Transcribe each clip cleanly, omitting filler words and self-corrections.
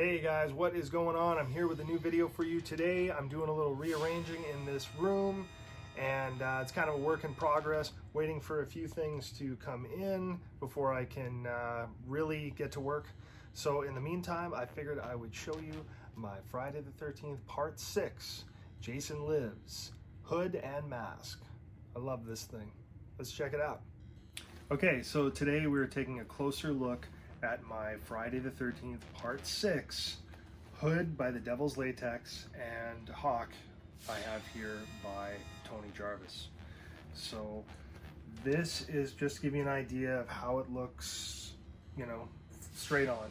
Hey guys, what is going on? I'm here with a new video for you today. I'm doing a little rearranging in this room and it's kind of a work in progress, waiting for a few things to come in before I can really get to work. So in the meantime, I figured I would show you my Friday the 13th Part 6, Jason Lives, Hood and Mask. I love this thing. Let's check it out. Okay, so today we're taking a closer look at my Friday the 13th Part 6, Hood by the Devil's Latex, and Hawk I have here by Tony Jarvis. So this is just to give you an idea of how it looks, you know, straight on.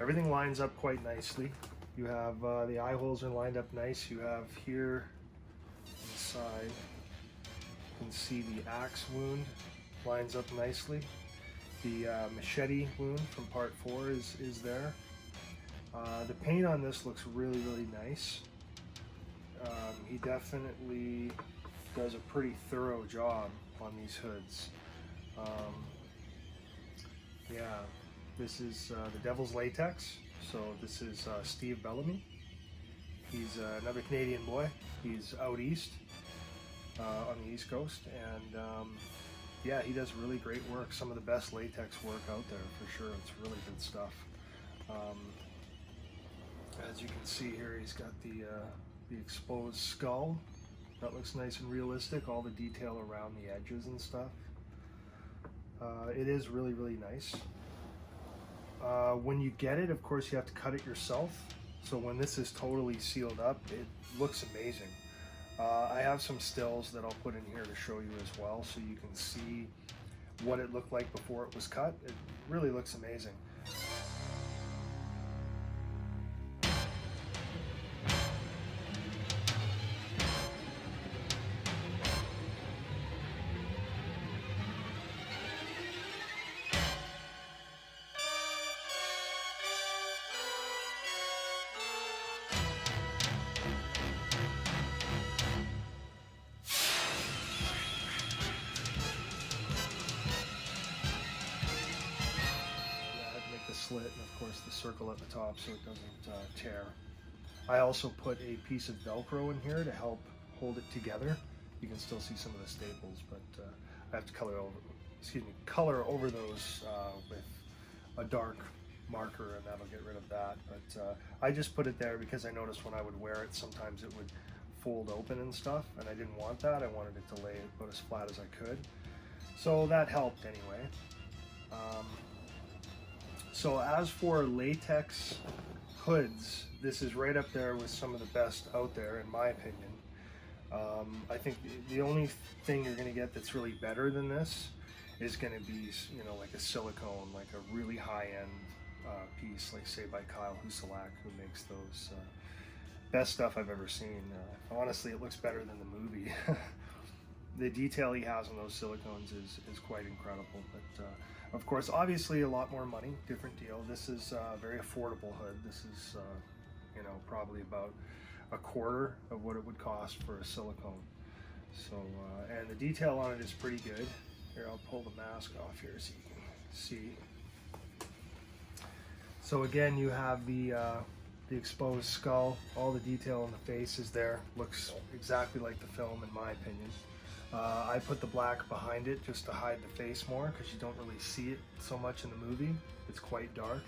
Everything lines up quite nicely. You have the eye holes are lined up nice. You have here on the side, you can see the axe wound lines up nicely. The machete wound from part 4 is there. The paint on this looks really nice. He definitely does a pretty thorough job on these hoods. Yeah, this is the Devil's Latex. So this is Steve Bellamy. He's another Canadian boy. He's out east on the East Coast, and yeah, he does really great work. Some of the best latex work out there for sure. It's really good stuff. As you can see here, he's got the exposed skull. That looks nice and realistic. All the detail around the edges and stuff. It is really nice. When you get it, of course, you have to cut it yourself. So when this is totally sealed up, it looks amazing. I have some stills that I'll put in here to show you as well, so you can see what it looked like before it was cut. It really looks amazing. The slit, and of course the circle at the top so it doesn't tear. I also put a piece of Velcro in here to help hold it together. You can still see some of the staples, but I have to color over those with a dark marker, and that'll get rid of that. But I just put it there because I noticed when I would wear it, sometimes it would fold open and stuff, and I didn't want that. I wanted it to lay about as flat as I could. So that helped anyway. So as for latex hoods, this is right up there with some of the best out there, in my opinion. I think the only thing you're going to get that's really better than this is going to be, you know, like a silicone, like a really high-end piece, like say by Kyle Husalak, who makes those best stuff I've ever seen. Honestly, it looks better than the movie. The detail he has on those silicones is quite incredible, but of course, obviously a lot more money, different deal. This is a very affordable hood. This is, you know, probably about a quarter of what it would cost for a silicone. So, and the detail on it is pretty good. Here, I'll pull the mask off here so you can see. So again, you have the exposed skull. All the detail on the face is there. Looks exactly like the film, in my opinion. I put the black behind it just to hide the face more, because you don't really see it so much in the movie. It's quite dark.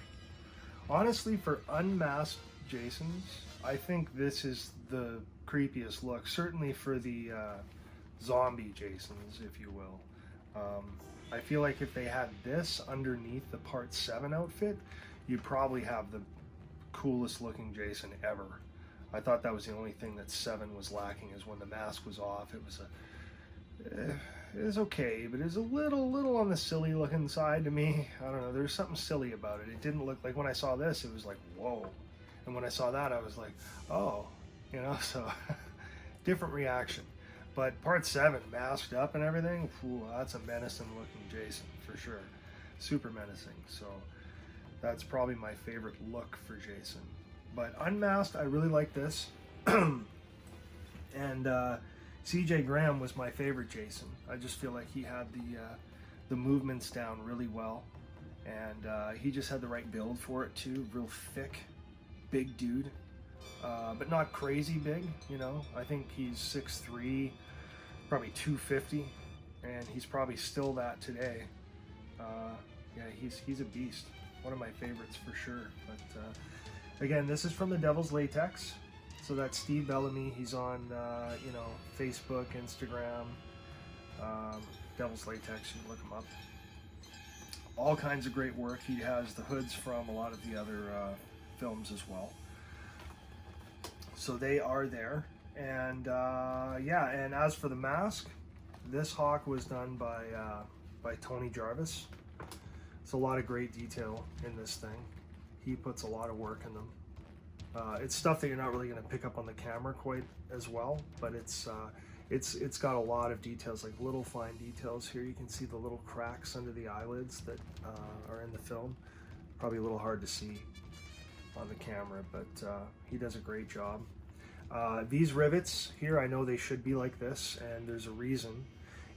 Honestly, for unmasked Jasons, I think this is the creepiest look, certainly for the zombie Jasons, if you will. I feel like if they had this underneath the Part 7 outfit, you'd probably have the coolest looking Jason ever. I thought that was the only thing that 7 was lacking, is when the mask was off. It was okay, but it's a little on the silly looking side to me. I don't know, there's something silly about it. It didn't look like, when I saw this, it was like, whoa. And when I saw that, I was like, oh, you know, so different reaction. But Part 7, masked up and everything, ooh, that's a menacing looking Jason for sure. Super menacing. So that's probably my favorite look for Jason. But unmasked, I really like this. And CJ Graham was my favorite Jason. I just feel like he had the movements down really well, and he just had the right build for it too. Real thick, big dude, but not crazy big, you know. I think he's 6'3", probably 250, and he's probably still that today. Yeah, he's a beast. One of my favorites for sure. But again, this is from the Devil's Latex. So that's Steve Bellamy. He's on you know, Facebook, Instagram, Devil's Latex. You can look him up. All kinds of great work. He has the hoods from a lot of the other films as well. So they are there. And yeah, and as for the mask, this hawk was done by Tony Jarvis. It's a lot of great detail in this thing. He puts a lot of work in them. It's stuff that you're not really going to pick up on the camera quite as well, but it's got a lot of details, like little fine details here. You can see the little cracks under the eyelids that are in the film. Probably a little hard to see on the camera, but he does a great job. These rivets here, I know they should be like this, and there's a reason.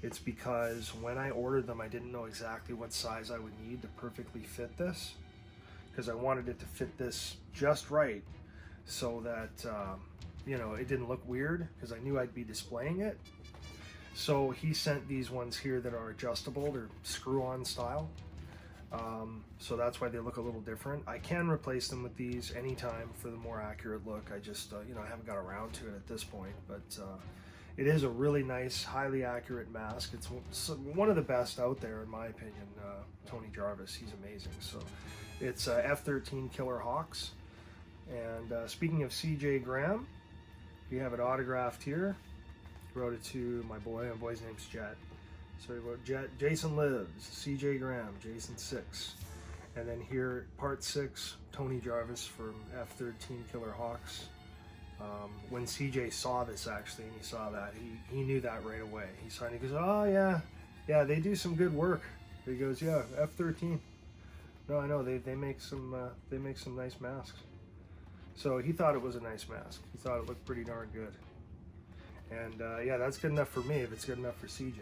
It's because when I ordered them, I didn't know exactly what size I would need to perfectly fit this, because I wanted it to fit this just right so that you know, it didn't look weird, because I knew I'd be displaying it. So he sent these ones here that are adjustable. They're screw-on style. So that's why they look a little different. I can replace them with these anytime for the more accurate look. I just, you know, I haven't got around to it at this point, but it is a really nice, highly accurate mask. It's one of the best out there, in my opinion. Tony Jarvis, he's amazing. So it's F-13 Killer Hocks. And speaking of CJ Graham, we have it autographed here. He wrote it to my boy. My boy's name's Jet. So he wrote, Jason lives, CJ Graham, Jason 6. And then here, part 6, Tony Jarvis from F-13 Killer Hocks. When CJ saw this, actually, and he saw that, he knew that right away. He saw it and he goes, oh yeah, they do some good work. He goes, yeah, F-13. No, I know, they make some nice masks. So he thought it was a nice mask. He thought it looked pretty darn good. And yeah, that's good enough for me if it's good enough for CJ.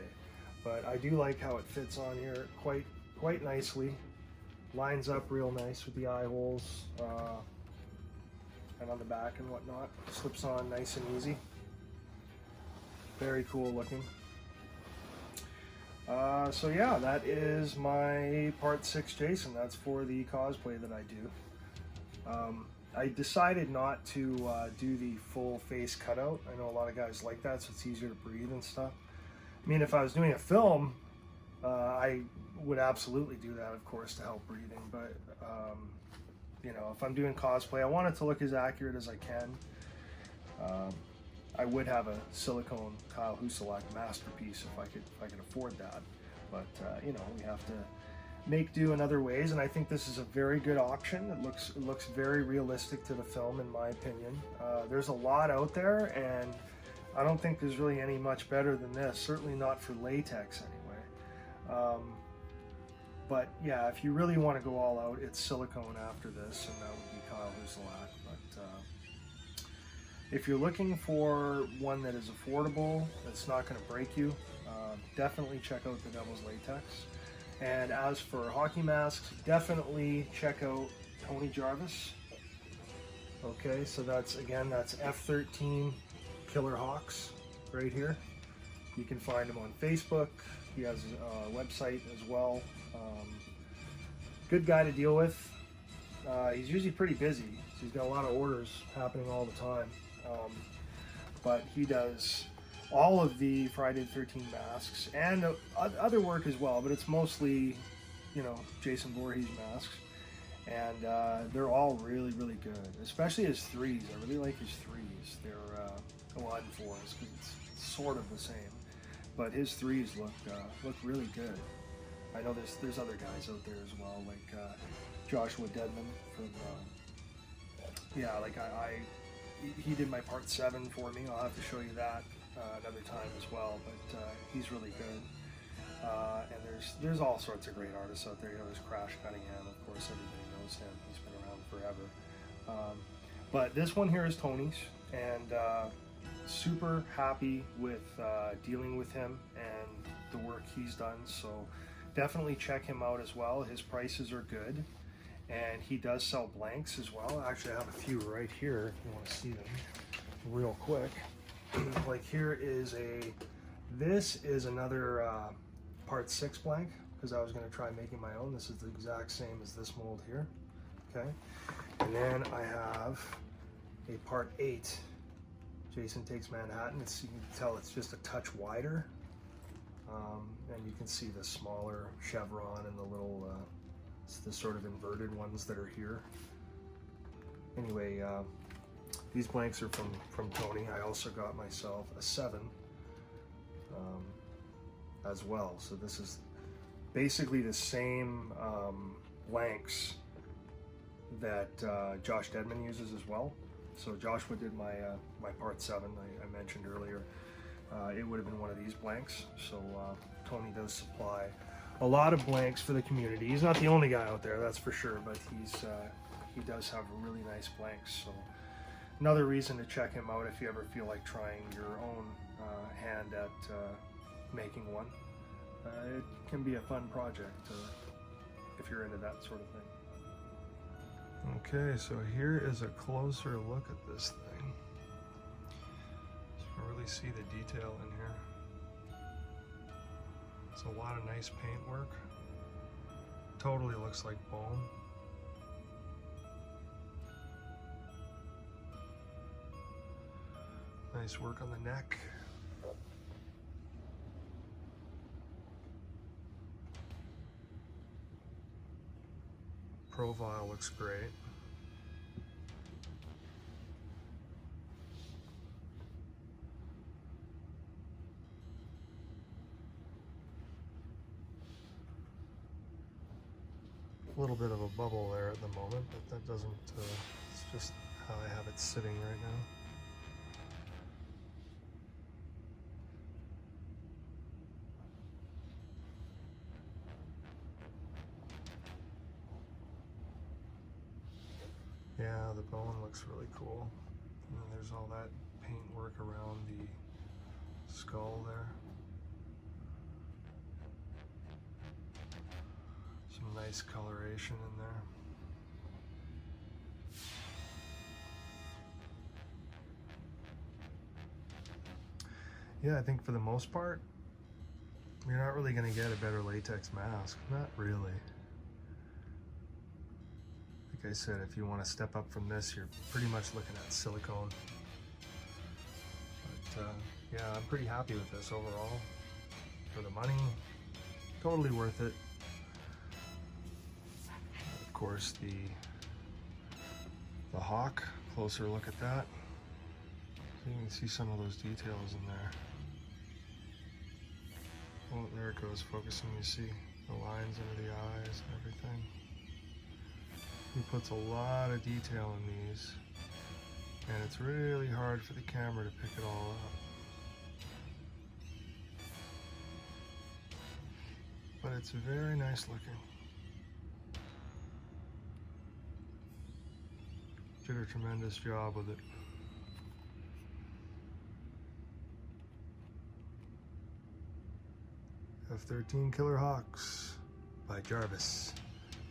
But I do like how it fits on here quite nicely. Lines up real nice with the eye holes and on the back and whatnot. Slips on nice and easy. Very cool looking. So yeah, that is my part 6 Jason. That's for the cosplay that I do. I decided not to do the full face cutout. I know a lot of guys like that, so it's easier to breathe and stuff. I mean, if I was doing a film, I would absolutely do that, of course, to help breathing. But, you know, if I'm doing cosplay, I want it to look as accurate as I can. I would have a silicone Kyle Huselak masterpiece if I could afford that. But, you know, we have to make do in other ways, and I think this is a very good option. It looks very realistic to the film, in my opinion. There's a lot out there, and I don't think there's really any much better than this, certainly not for latex anyway. But yeah, if you really want to go all out, it's silicone after this, and that would be Kyle Huselak. But if you're looking for one that is affordable, that's not going to break you, definitely check out the Devil's Latex. And as for hockey masks, definitely check out Tony Jarvis. Okay, so that's F-13 Killer Hocks right here. You can find him on Facebook. He has a website as well. Good guy to deal with. He's usually pretty busy. So he's got a lot of orders happening all the time. But he does all of the Friday the 13th masks and other work as well, but it's mostly, you know, Jason Voorhees masks. And they're all really, really good, especially his threes. I really like his threes. They're well, and fours, because it's sort of the same. But his threes look really good. I know there's other guys out there as well, like Joshua Deadman from, yeah, like he did my part 7 for me. I'll have to show you that another time as well, but he's really good. And there's all sorts of great artists out there. You know, there's Crash Cunningham, of course, everybody knows him. He's been around forever. But this one here is Tony's, and super happy with dealing with him and the work he's done. So definitely check him out as well. His prices are good, and he does sell blanks as well. Actually, I have a few right here if you want to see them real quick. Like here is this is another part 6 blank, because I was going to try making my own. This is the exact same as this mold here. Okay, and then I have a part 8 Jason Takes Manhattan. You can tell it's just a touch wider, and you can see the smaller chevron and the little the sort of inverted ones that are here. Anyway, these blanks are from Tony. I also got myself a 7 as well. So this is basically the same blanks that Josh Dedman uses as well. So Joshua did my my part 7 I mentioned earlier. It would have been one of these blanks. So Tony does supply a lot of blanks for the community. He's not the only guy out there, that's for sure, but he does have really nice blanks. So another reason to check him out if you ever feel like trying your own hand at making one. It can be a fun project if you're into that sort of thing. Okay, so here is a closer look at this thing. You can really see the detail in here. It's a lot of nice paint work. Totally looks like bone. Nice work on the neck. Profile looks great. A little bit of a bubble there at the moment, but that doesn't, it's just how I have it sitting right now. Yeah, the bone looks really cool. And then there's all that paint work around the skull there. Some nice coloration in there. Yeah, I think for the most part, you're not really going to get a better latex mask. Not really. Like I said, if you want to step up from this, you're pretty much looking at silicone. But yeah, I'm pretty happy with this overall. For the money, totally worth it. Of course, the Hawk, closer look at that. So you can see some of those details in there. Oh, there it goes, focusing. You see the lines under the eyes and everything. He puts a lot of detail in these, and it's really hard for the camera to pick it all up. But it's very nice looking. Did a tremendous job with it. F-13 Killer Hawks by Jarvis.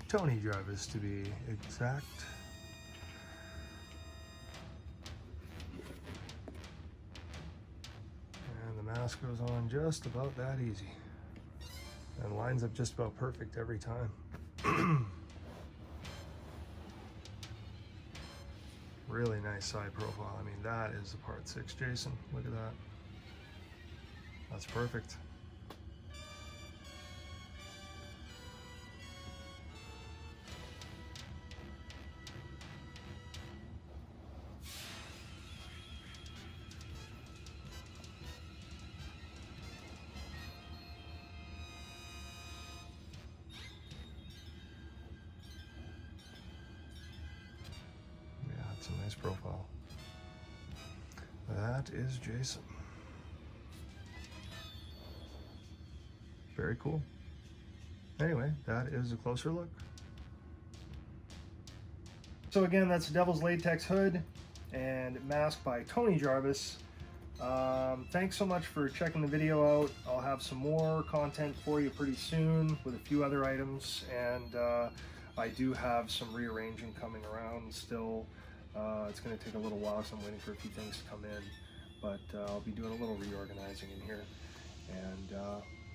Tony Jarvis, to be exact. And the mask goes on just about that easy. And lines up just about perfect every time. Really nice side profile. I mean, that is the part 6, Jason. Look at that. That's perfect. A nice profile. That is Jason. Very cool. Anyway, that is a closer look. So again, that's Devil's Latex Hood and mask by Tony Jarvis. Thanks so much for checking the video out. I'll have some more content for you pretty soon with a few other items, and I do have some rearranging coming around still. It's going to take a little while because I'm waiting for a few things to come in, but I'll be doing a little reorganizing in here. And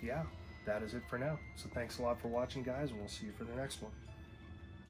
yeah, that is it for now. So thanks a lot for watching, guys, and we'll see you for the next one.